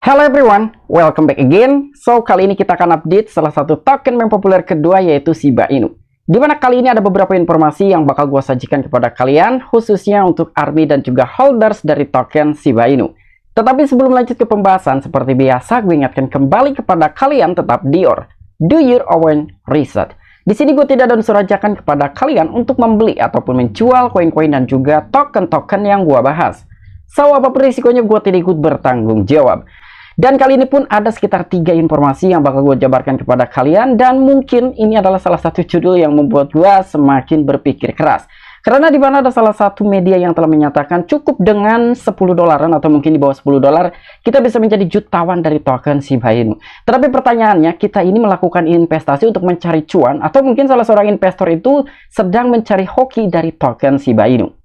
Hello everyone, welcome back again. So, kali ini kita akan update salah satu token yang populer kedua, yaitu Shiba Inu. Dimana kali ini ada beberapa informasi yang bakal gue sajikan kepada kalian, khususnya untuk ARMY dan juga holders dari token Shiba Inu. Tetapi sebelum lanjut ke pembahasan, seperti biasa gue ingatkan kembali kepada kalian tetap do your own research. Di sini gue tidak ada unsur ajakan kepada kalian untuk membeli ataupun menjual koin-koin dan juga token-token yang gue bahas. So, apapun risikonya gue tidak ikut bertanggung jawab. Dan kali ini pun ada sekitar 3 informasi yang bakal gue jabarkan kepada kalian. Dan mungkin ini adalah salah satu judul yang membuat gue semakin berpikir keras. Karena di mana ada salah satu media yang telah menyatakan cukup dengan 10 dolaran atau mungkin di bawah 10 dolar kita bisa menjadi jutawan dari token Shiba Inu. Tetapi pertanyaannya, kita ini melakukan investasi untuk mencari cuan atau mungkin salah seorang investor itu sedang mencari hoki dari token Shiba Inu.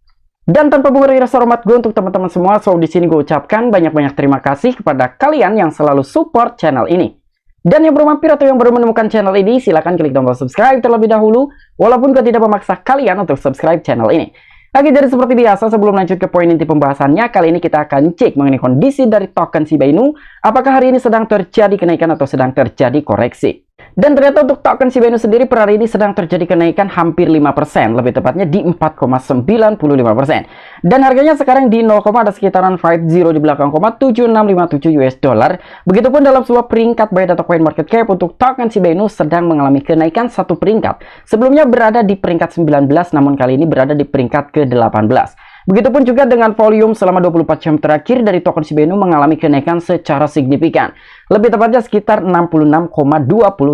Dan tanpa mengurangi rasa hormat gue untuk teman-teman semua, so di sini gue ucapkan banyak-banyak terima kasih kepada kalian yang selalu support channel ini. Dan yang baru mampir atau yang baru menemukan channel ini, silahkan klik tombol subscribe terlebih dahulu, walaupun gue tidak memaksa kalian untuk subscribe channel ini. Oke, jadi seperti biasa, sebelum lanjut ke poin inti pembahasannya, kali ini kita akan cek mengenai kondisi dari token Shiba Inu, apakah hari ini sedang terjadi kenaikan atau sedang terjadi koreksi. Dan ternyata untuk token Shiba Inu sendiri per hari ini sedang terjadi kenaikan hampir 5%, lebih tepatnya di 4,95%. Dan harganya sekarang di 0, ada sekitaran 50 di belakang, 7657 US dollar. Begitupun dalam sebuah peringkat buy atau coin market cap untuk token Shiba Inu sedang mengalami kenaikan satu peringkat. Sebelumnya berada di peringkat 19, namun kali ini berada di peringkat ke-18. Begitupun juga dengan volume selama 24 jam terakhir dari token Shiba Inu mengalami kenaikan secara signifikan. Lebih tepatnya sekitar 66,28%.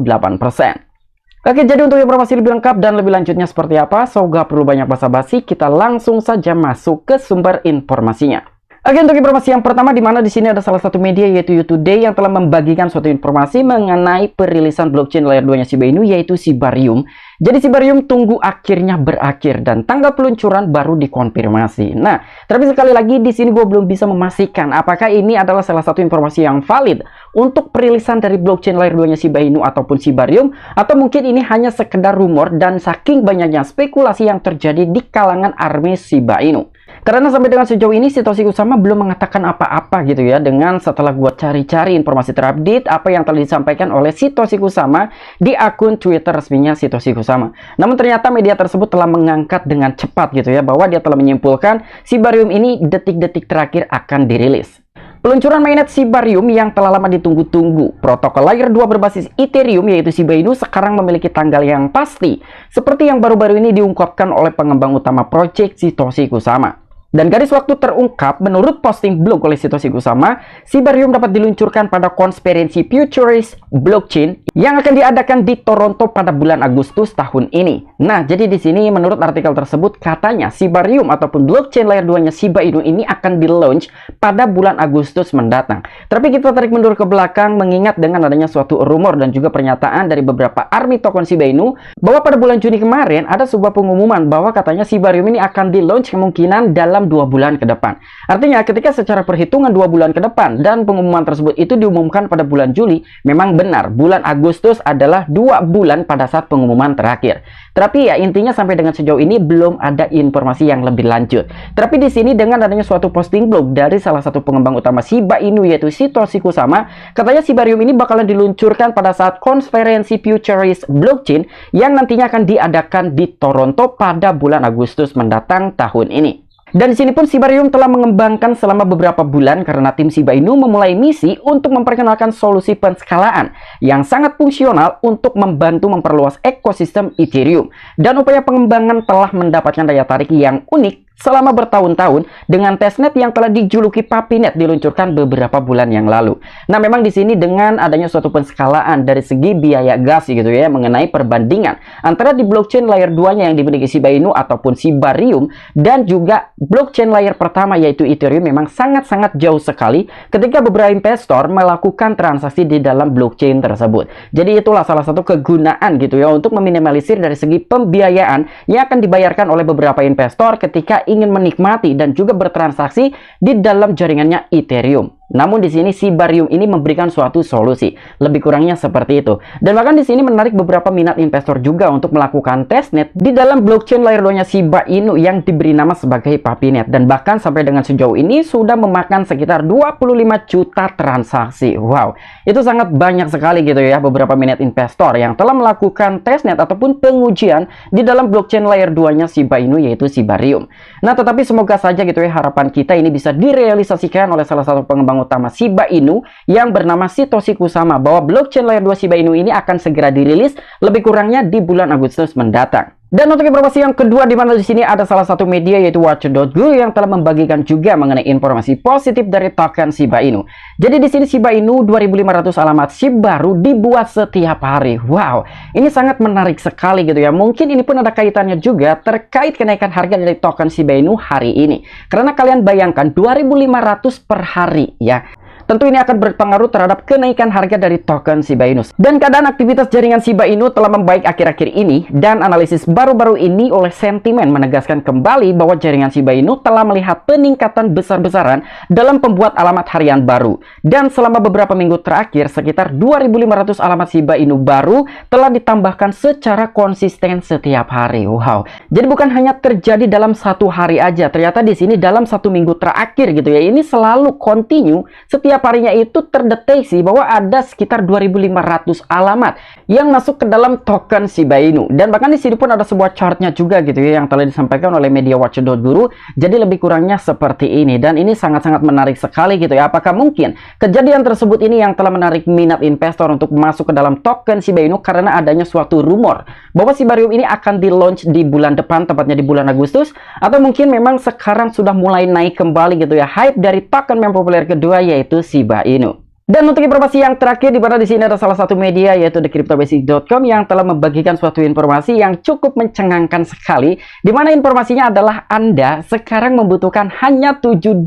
Oke, jadi untuk informasi lebih lengkap dan lebih lanjutnya seperti apa, so gak perlu banyak basa-basi, kita langsung saja masuk ke sumber informasinya. Oke, untuk informasi yang pertama, di mana di sini ada salah satu media yaitu YouToday yang telah membagikan suatu informasi mengenai perilisan blockchain layer 2-nya Shiba Inu, yaitu Shibarium. Jadi Shibarium tunggu akhirnya berakhir dan tanggal peluncuran baru dikonfirmasi. Nah, tapi sekali lagi di sini gue belum bisa memastikan apakah ini adalah salah satu informasi yang valid untuk perilisan dari blockchain layer 2-nya Shiba Inu ataupun Shibarium, atau mungkin ini hanya sekedar rumor dan saking banyaknya spekulasi yang terjadi di kalangan ARMY Shiba Inu. Karena sampai dengan sejauh ini Satoshi Kusama belum mengatakan apa-apa gitu ya, dengan setelah gua cari-cari informasi terupdate apa yang telah disampaikan oleh Satoshi Kusama di akun Twitter resminya Satoshi Kusama. Namun ternyata media tersebut telah mengangkat dengan cepat gitu ya, bahwa dia telah menyimpulkan Shibarium ini detik-detik terakhir akan dirilis. Peluncuran mainnet Shibarium yang telah lama ditunggu-tunggu, protokol layer 2 berbasis Ethereum yaitu Shiba Inu sekarang memiliki tanggal yang pasti, seperti yang baru-baru ini diungkapkan oleh pengembang utama proyek Satoshi Kusama. Dan garis waktu terungkap, menurut posting blog oleh Satoshi Kusama, Shibarium dapat diluncurkan pada konferensi Futurist Blockchain yang akan diadakan di Toronto pada bulan Agustus tahun ini. Nah, jadi di sini menurut artikel tersebut katanya Shibarium ataupun blockchain layer 2-nya Shiba Inu ini akan di-launch pada bulan Agustus mendatang. Tapi kita tarik mundur ke belakang mengingat dengan adanya suatu rumor dan juga pernyataan dari beberapa ARMY token Shiba Inu bahwa pada bulan Juni kemarin ada sebuah pengumuman bahwa katanya Shibarium ini akan di-launch kemungkinan dalam 2 bulan ke depan. Artinya ketika secara perhitungan 2 bulan ke depan dan pengumuman tersebut itu diumumkan pada bulan Juli, memang benar bulan Agustus adalah 2 bulan pada saat pengumuman terakhir. Tapi ya intinya sampai dengan sejauh ini belum ada informasi yang lebih lanjut. Tapi di sini dengan adanya suatu posting blog dari salah satu pengembang utama Shiba Inu yaitu Satoshi Kusama, katanya Shibarium ini bakalan diluncurkan pada saat konferensi Futurist Blockchain yang nantinya akan diadakan di Toronto pada bulan Agustus mendatang tahun ini. Dan di sini pun Shibarium telah mengembangkan selama beberapa bulan karena tim Shiba Inu memulai misi untuk memperkenalkan solusi penskalaan yang sangat fungsional untuk membantu memperluas ekosistem Ethereum. Dan upaya pengembangan telah mendapatkan daya tarik yang unik selama bertahun-tahun dengan testnet yang telah dijuluki Papinet diluncurkan beberapa bulan yang lalu. Nah, memang di sini dengan adanya suatu penskalaan dari segi biaya gas gitu ya, mengenai perbandingan antara di blockchain layer 2-nya yang dimiliki Shiba Inu ataupun Shibarium dan juga blockchain layer pertama yaitu Ethereum memang sangat-sangat jauh sekali ketika beberapa investor melakukan transaksi di dalam blockchain tersebut. Jadi itulah salah satu kegunaan gitu ya untuk meminimalisir dari segi pembiayaan yang akan dibayarkan oleh beberapa investor ketika ingin menikmati dan juga bertransaksi di dalam jaringannya Ethereum. Namun di sini Shibarium ini memberikan suatu solusi. Lebih kurangnya seperti itu. Dan bahkan di sini menarik beberapa minat investor juga untuk melakukan testnet di dalam blockchain layer 2-nya Shiba Inu yang diberi nama sebagai Papinet. Dan bahkan sampai dengan sejauh ini sudah memakan sekitar 25 juta transaksi. Wow, itu sangat banyak sekali gitu ya beberapa minat investor yang telah melakukan testnet ataupun pengujian di dalam blockchain layer 2-nya Shiba Inu, yaitu Shibarium. Nah, tetapi semoga saja gitu ya harapan kita ini bisa direalisasikan oleh salah satu pengembang utama Shiba Inu yang bernama Satoshi Kusama, bahwa blockchain layer 2 Shiba Inu ini akan segera dirilis lebih kurangnya di bulan Agustus mendatang. Dan untuk informasi yang kedua, di mana di sini ada salah satu media yaitu Watcher.guru yang telah membagikan juga mengenai informasi positif dari token Shiba Inu. Jadi di sini Shiba Inu 2.500 alamat SHIB baru dibuat setiap hari. Wow, ini sangat menarik sekali gitu ya. Mungkin ini pun ada kaitannya juga terkait kenaikan harga dari token Shiba Inu hari ini. Karena kalian bayangkan 2.500 per hari ya. Tentu ini akan berpengaruh terhadap kenaikan harga dari token Shiba Inu. Dan keadaan aktivitas jaringan Shiba Inu telah membaik akhir-akhir ini, dan analisis baru-baru ini oleh Sentimen menegaskan kembali bahwa jaringan Shiba Inu telah melihat peningkatan besar-besaran dalam pembuat alamat harian baru. Dan selama beberapa minggu terakhir, sekitar 2.500 alamat Shiba Inu baru telah ditambahkan secara konsisten setiap hari. Wow, jadi bukan hanya terjadi dalam satu hari aja, ternyata di sini dalam satu minggu terakhir gitu ya, ini selalu continue. Setiap harinya itu terdeteksi bahwa ada sekitar 2.500 alamat yang masuk ke dalam token Shiba Inu. Dan bahkan di sini pun ada sebuah chartnya juga gitu ya yang telah disampaikan oleh media Watcher.guru. Jadi lebih kurangnya seperti ini, dan ini sangat-sangat menarik sekali gitu ya. Apakah mungkin kejadian tersebut ini yang telah menarik minat investor untuk masuk ke dalam token Shiba Inu karena adanya suatu rumor bahwa Shibarium ini akan di launch di bulan depan, tepatnya di bulan Agustus, atau mungkin memang sekarang sudah mulai naik kembali gitu ya hype dari token yang populer kedua yaitu Shiba Inu. Dan untuk informasi yang terakhir, di mana di sini ada salah satu media yaitu thecryptobasic.com yang telah membagikan suatu informasi yang cukup mencengangkan sekali, di mana informasinya adalah Anda sekarang membutuhkan hanya $7.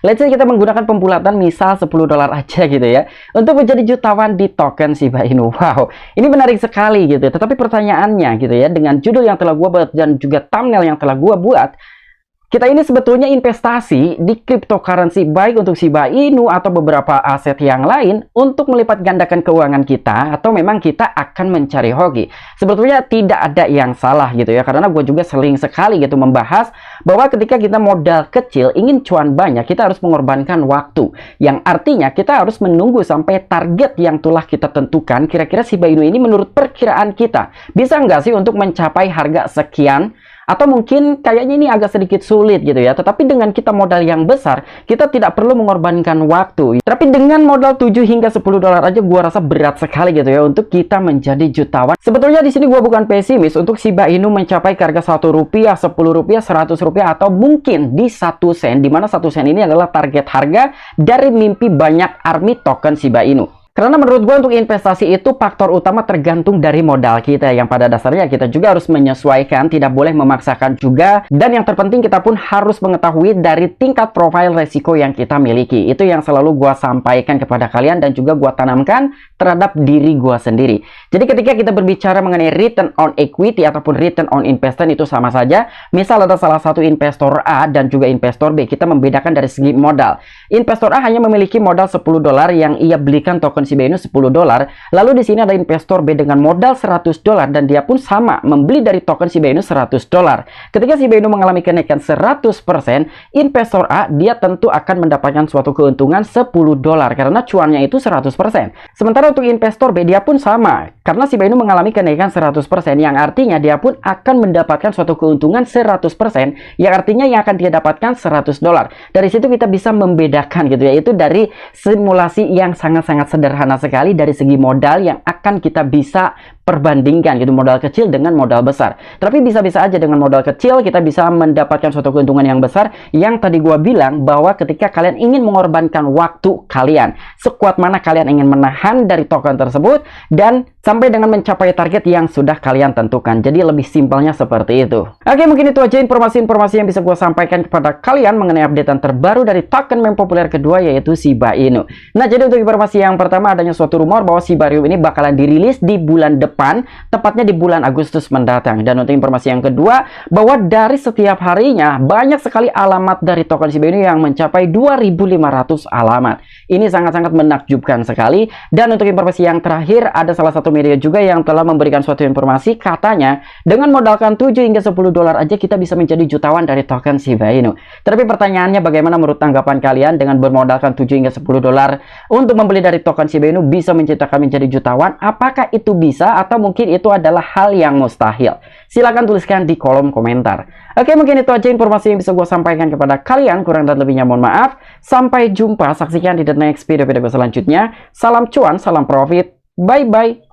Let's say kita menggunakan pembulatan misal $10 aja gitu ya untuk menjadi jutawan di token Shiba Inu. Wow, ini menarik sekali gitu. Tetapi pertanyaannya gitu ya, dengan judul yang telah gua buat dan juga thumbnail yang telah gua buat, kita ini sebetulnya investasi di cryptocurrency baik untuk Shiba Inu atau beberapa aset yang lain untuk melipat gandakan keuangan kita, atau memang kita akan mencari hoki. Sebetulnya tidak ada yang salah gitu ya, karena gue juga sering sekali gitu membahas bahwa ketika kita modal kecil ingin cuan banyak, kita harus mengorbankan waktu, yang artinya kita harus menunggu sampai target yang telah kita tentukan. Kira-kira Shiba Inu ini menurut perkiraan kita bisa nggak sih untuk mencapai harga sekian? Atau mungkin kayaknya ini agak sedikit sulit gitu ya. Tetapi dengan kita modal yang besar, kita tidak perlu mengorbankan waktu. Tapi dengan modal 7 hingga $10 aja, gua rasa berat sekali gitu ya untuk kita menjadi jutawan. Sebetulnya di sini gua bukan pesimis untuk Shiba Inu mencapai harga Rp1, Rp10, Rp100, atau mungkin di 1 sen, di mana 1 sen ini adalah target harga dari mimpi banyak army token Shiba Inu. Karena menurut gue untuk investasi itu faktor utama tergantung dari modal kita, yang pada dasarnya kita juga harus menyesuaikan, tidak boleh memaksakan juga. Dan yang terpenting kita pun harus mengetahui dari tingkat profil resiko yang kita miliki. Itu yang selalu gue sampaikan kepada kalian dan juga gue tanamkan terhadap diri gue sendiri. Jadi ketika kita berbicara mengenai return on equity ataupun return on investment, itu sama saja. Misal ada salah satu investor A dan juga investor B, kita membedakan dari segi modal. Investor A hanya memiliki modal $10 yang ia belikan token Shiba Inu $10. Lalu di sini ada investor B dengan modal $100 dan dia pun sama membeli dari token Shiba Inu $100. Ketika Shiba Inu mengalami kenaikan 100%, investor A dia tentu akan mendapatkan suatu keuntungan $10 karena cuannya itu 100%. Sementara untuk investor B dia pun sama, karena Shiba Inu mengalami kenaikan 100%, yang artinya dia pun akan mendapatkan suatu keuntungan 100%, yang artinya yang akan dia dapatkan $100. Dari situ kita bisa membedakan gitu ya, itu dari simulasi yang sangat-sangat sederhana sekali dari segi modal yang akan kita bisa perbandingkan gitu, modal kecil dengan modal besar. Tapi bisa-bisa aja dengan modal kecil kita bisa mendapatkan suatu keuntungan yang besar, yang tadi gua bilang bahwa ketika kalian ingin mengorbankan waktu kalian, sekuat mana kalian ingin menahan dari token tersebut dan sampai dengan mencapai target yang sudah kalian tentukan. Jadi lebih simpelnya seperti itu. Oke, mungkin itu aja informasi-informasi yang bisa gua sampaikan kepada kalian mengenai updatean terbaru dari token meme populer kedua yaitu Shiba Inu. Nah, jadi untuk informasi yang pertama, adanya suatu rumor bahwa Shibarium ini bakalan dirilis di bulan depan depan, tepatnya di bulan Agustus mendatang. Dan untuk informasi yang kedua, bahwa dari setiap harinya banyak sekali alamat dari token Shiba Inu yang mencapai 2.500 alamat. Ini sangat-sangat menakjubkan sekali. Dan untuk informasi yang terakhir, ada salah satu media juga yang telah memberikan suatu informasi, katanya dengan modalkan 7 hingga 10 dolar aja kita bisa menjadi jutawan dari token Shiba Inu. Tapi pertanyaannya, bagaimana menurut tanggapan kalian dengan bermodalkan 7 hingga 10 dolar untuk membeli dari token Shiba Inu bisa menciptakan menjadi jutawan? Apakah itu bisa atau mungkin itu adalah hal yang mustahil? Silahkan tuliskan di kolom komentar. Oke, mungkin itu aja informasi yang bisa gue sampaikan kepada kalian. Kurang dan lebihnya mohon maaf. Sampai jumpa, saksikan di the next video gue selanjutnya. Salam cuan, salam profit. Bye-bye.